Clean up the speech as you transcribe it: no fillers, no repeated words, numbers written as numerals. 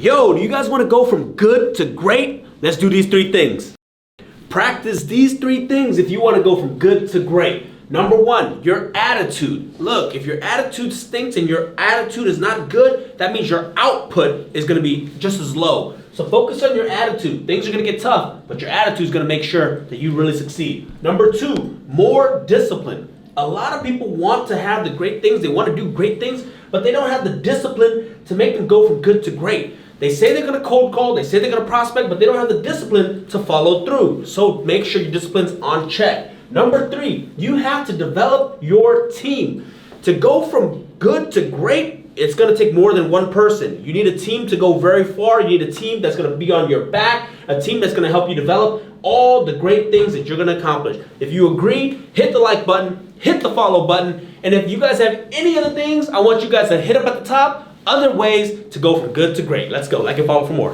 Yo, do you guys want to go from good to great? Let's do these 3 things. Practice these 3 things if you want to go from good to great. Number 1, your attitude. Look, if your attitude stinks and your attitude is not good, that means your output is going to be just as low. So focus on your attitude. Things are going to get tough, but your attitude is going to make sure that you really succeed. Number 2, more discipline. A lot of people want to have the great things, they want to do great things, but they don't have the discipline to make them go from good to great. They say they're going to cold call, they say they're going to prospect, but they don't have the discipline to follow through. So make sure your discipline's on check. Number 3, you have to develop your team. To go from good to great, it's going to take more than one person. You need a team to go very far. You need a team that's going to be on your back, a team that's going to help you develop all the great things that you're going to accomplish. If you agree, hit the like button, hit the follow button, and if you guys have any other things, I want you guys to hit up at the top, other ways to go from good to great. Let's go, like and follow for more.